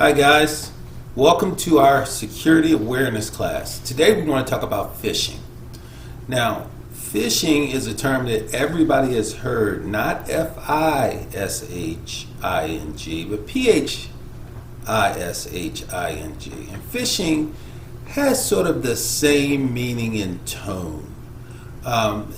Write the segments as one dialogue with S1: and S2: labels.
S1: Hi guys, welcome to our security awareness class. Today we want to talk about phishing. Now, phishing is a term that everybody has heard, not F-I-S-H-I-N-G, but P-H-I-S-H-I-N-G. And phishing has sort of the same meaning and tone.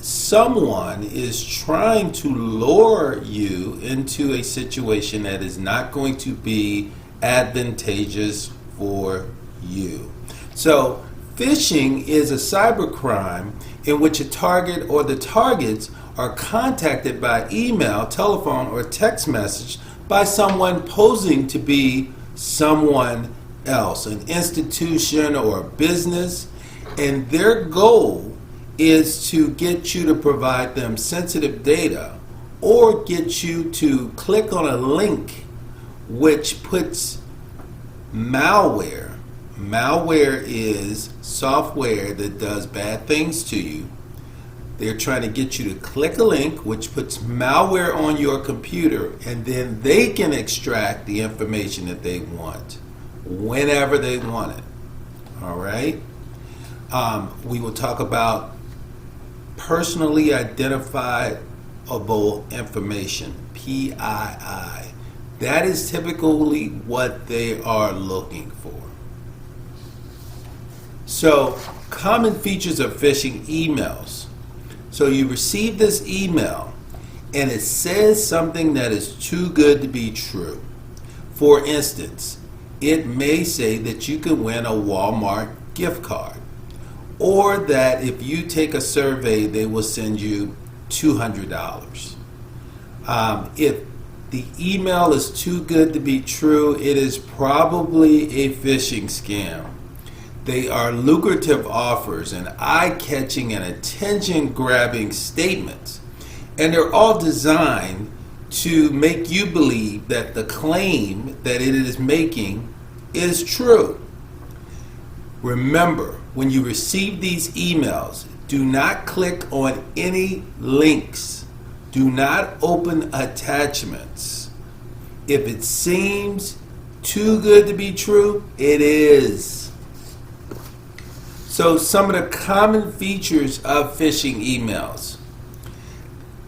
S1: Someone is trying to lure you into a situation that is not going to be advantageous for you. So phishing is a cybercrime in which a target or the targets are contacted by email, telephone, or text message by someone posing to be someone else, an institution or a business, and their goal is to get you to provide them sensitive data or get you to click on a link which puts malware. Malware is software that does bad things to you. They're trying to get you to click a link which puts malware on your computer, and then they can extract the information that they want whenever they want it. All right? We will talk about personally identifiable information, PII. That is typically what they are looking for. So, common features of phishing emails. So you receive this email and it says something that is too good to be true. For instance, it may say that you can win a Walmart gift card, or that if you take a survey, they will send you $200. If the email is too good to be true, it is probably a phishing scam. They are lucrative offers and eye-catching and attention-grabbing statements, and they're all designed to make you believe that the claim that it is making is true. Remember, when you receive these emails, do not click on any links. Do not open attachments. If it seems too good to be true, it is. So some of the common features of phishing emails.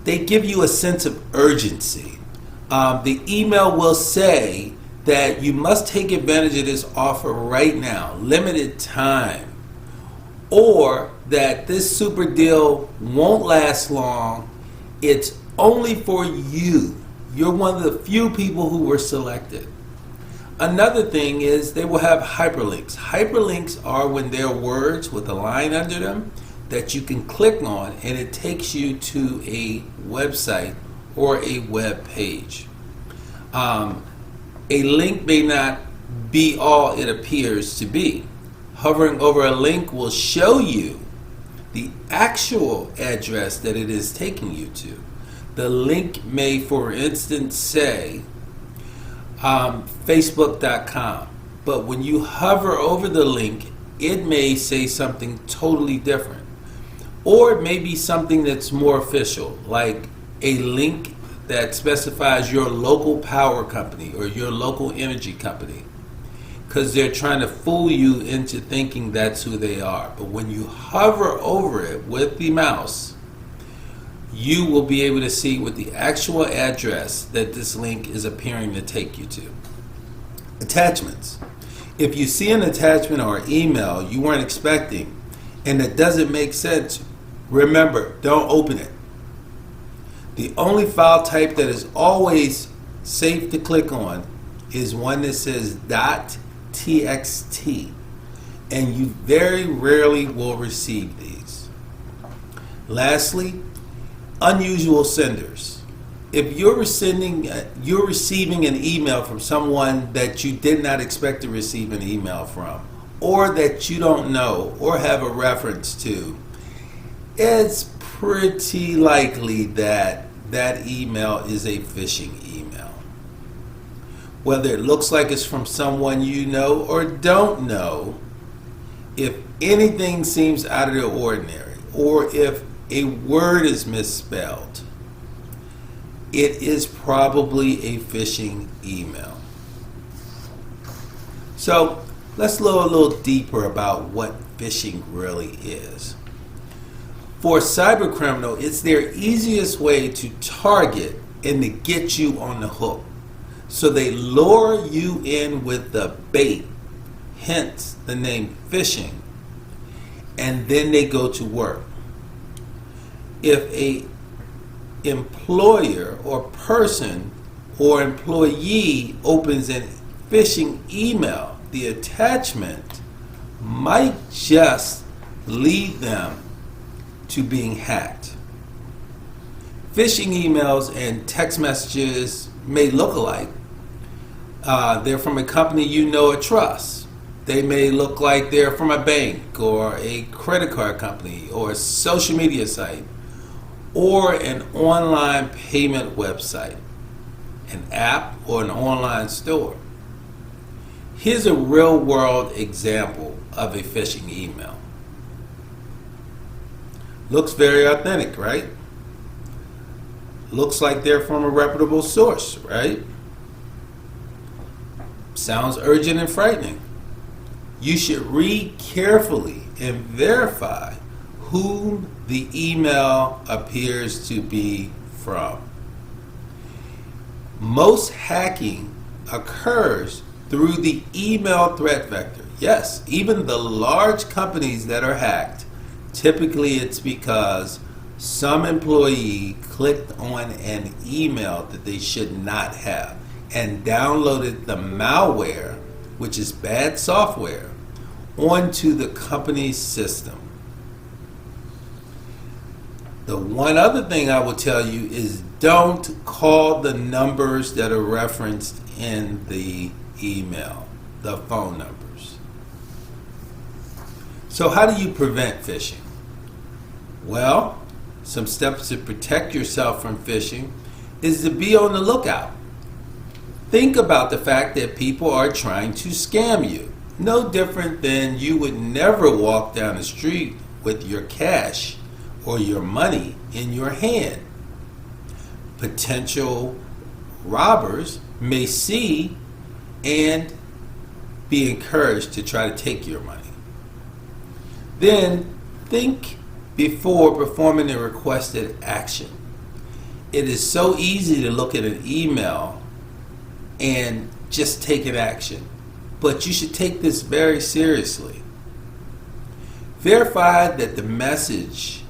S1: They give you a sense of urgency. The email will say that you must take advantage of this offer right now, limited time, or that this super deal won't last long. It's only for you. You're one of the few people who were selected. Another thing is they will have hyperlinks. Hyperlinks are when there are words with a line under them that you can click on and it takes you to a website or a web page. A link may not be all it appears to be. Hovering over a link will show you the actual address that it is taking you to. The link may, for instance, say Facebook.com, but when you hover over the link, it may say something totally different. Or it may be something that's more official, like a link that specifies your local power company or your local energy company, because they're trying to fool you into thinking that's who they are. But when you hover over it with the mouse, you will be able to see what the actual address that this link is appearing to take you to. Attachments. If you see an attachment or email you weren't expecting and that doesn't make sense, remember, don't open it. The only file type that is always safe to click on is one that says .txt, and you very rarely will receive these. Lastly, unusual senders. If you're receiving an email from someone that you did not expect to receive an email from, or that you don't know or have a reference to, it's pretty likely that that email is a phishing email. Whether it looks like it's from someone you know or don't know, if anything seems out of the ordinary, or if a word is misspelled, it is probably a phishing email. So let's look a little deeper about what phishing really is. For a cyber criminal, it's their easiest way to target and to get you on the hook. So they lure you in with the bait, hence the name phishing, and then they go to work. If a employer or person or employee opens a phishing email, the attachment might just lead them to being hacked. Phishing emails and text messages may look alike. They're from a company you know or trust. They may look like they're from a bank or a credit card company or a social media site or an online payment website, an app, or an online store. Here's a real-world example of a phishing email. Looks very authentic, right? Looks like they're from a reputable source, right? Sounds urgent and frightening. You should read carefully and verify whom the email appears to be from. Most hacking occurs through the email threat vector. Yes, even the large companies that are hacked, typically it's because some employee clicked on an email that they should not have and downloaded the malware, which is bad software, onto the company's system. The one other thing I will tell you is don't call the numbers that are referenced in the email, the phone numbers. So how do you prevent phishing? Well, some steps to protect yourself from phishing is to be on the lookout. Think about the fact that people are trying to scam you. No different than you would never walk down the street with your cash or your money in your hand. Potential robbers may see and be encouraged to try to take your money. Then think before performing a requested action. It is so easy to look at an email and just take an action, but you should take this very seriously. Verify that the message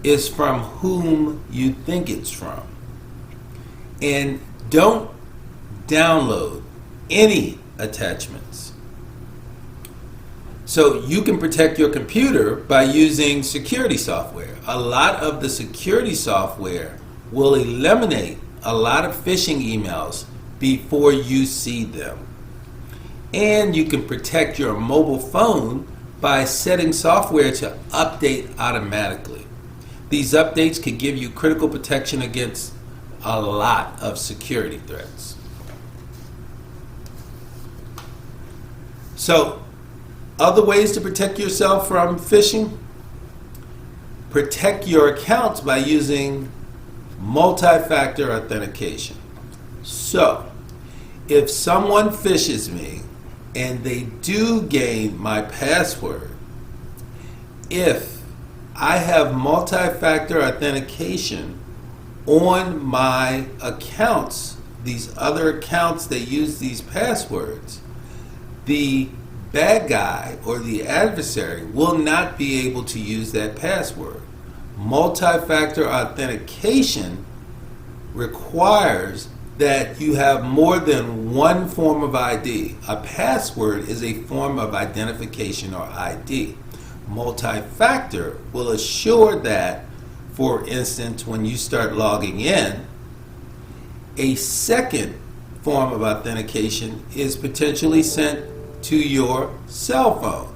S1: is from whom you think it's from. And don't download any attachments. So you can protect your computer by using security software. A lot of the security software will eliminate a lot of phishing emails before you see them. And you can protect your mobile phone by setting software to update automatically. These updates could give you critical protection against a lot of security threats. So, other ways to protect yourself from phishing? Protect your accounts by using multi-factor authentication. So, if someone phishes me and they do gain my password, if I have multi-factor authentication on my accounts, these other accounts that use these passwords, the bad guy or the adversary will not be able to use that password. Multi-factor authentication requires that you have more than one form of ID. A password is a form of identification or ID. Multi-factor will assure that, for instance, when you start logging in, a second form of authentication is potentially sent to your cell phone.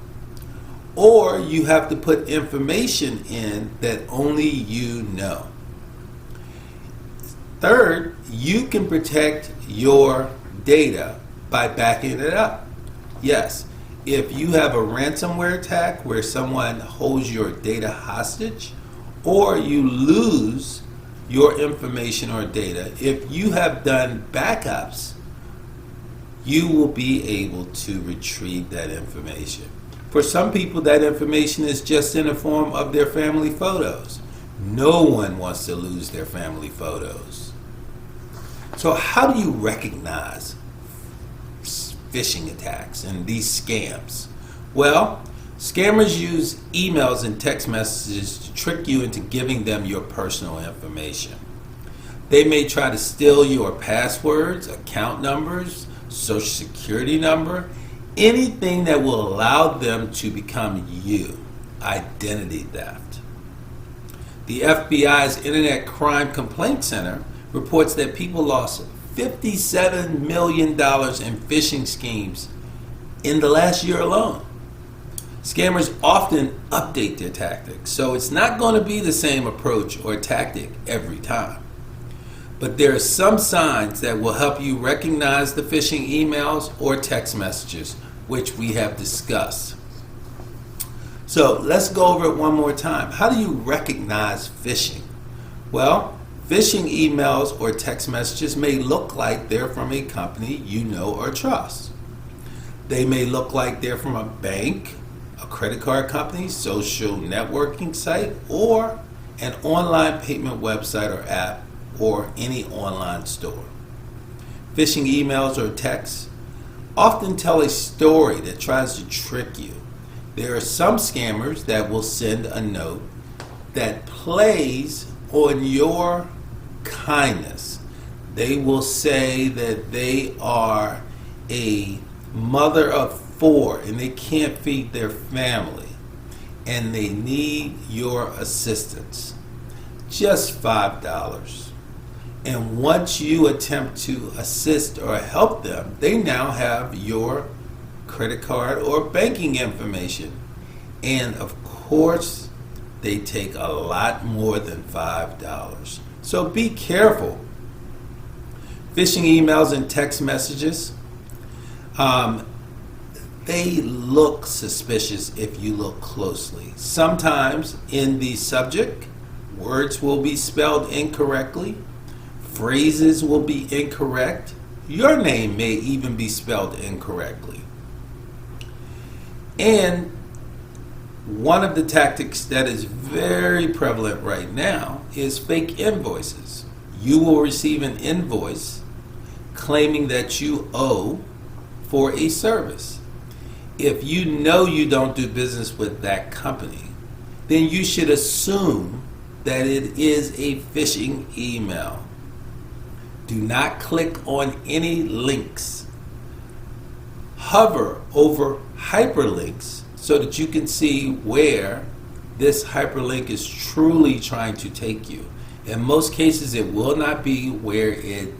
S1: Or you have to put information in that only you know. Third, you can protect your data by backing it up. Yes, if you have a ransomware attack where someone holds your data hostage, or you lose your information or data, if you have done backups you will be able to retrieve that information. For some people, that information is just in the form of their family photos. No one wants to lose their family photos. So how do you recognize phishing attacks and these scams? Well, scammers use emails and text messages to trick you into giving them your personal information. They may try to steal your passwords, account numbers, social security number, anything that will allow them to become you. Identity theft. The FBI's Internet Crime Complaint Center reports that people lost $57 million in phishing schemes in the last year alone. Scammers often update their tactics, so it's not going to be the same approach or tactic every time. But there are some signs that will help you recognize the phishing emails or text messages, which we have discussed. So let's go over it one more time. How do you recognize phishing? Well, phishing emails or text messages may look like they're from a company you know or trust. They may look like they're from a bank, a credit card company, social networking site, or an online payment website or app, or any online store. Phishing emails or texts often tell a story that tries to trick you. There are some scammers that will send a note that plays on your kindness. They will say that they are a mother of 4 and they can't feed their family and they need your assistance. Just $5. And once you attempt to assist or help them, they now have your credit card or banking information. And of course, they take a lot more than $5. So be careful. Phishing emails and text messages, they look suspicious if you look closely. Sometimes in the subject, words will be spelled incorrectly. Phrases will be incorrect. Your name may even be spelled incorrectly. And one of the tactics that is very prevalent right now is fake invoices. You will receive an invoice claiming that you owe for a service. If you know you don't do business with that company, then you should assume that it is a phishing email. Do not click on any links. Hover over hyperlinks so that you can see where this hyperlink is truly trying to take you. In most cases, it will not be where it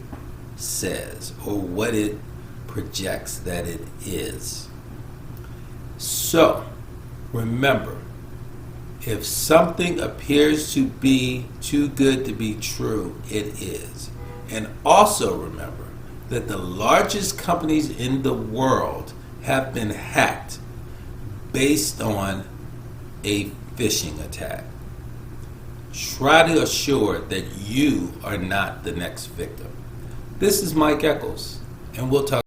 S1: says or what it projects that it is. So, remember, if something appears to be too good to be true, it is. And also remember that the largest companies in the world have been hacked based on a phishing attack. Try to assure that you are not the next victim. This is Mike Echols, and we'll talk.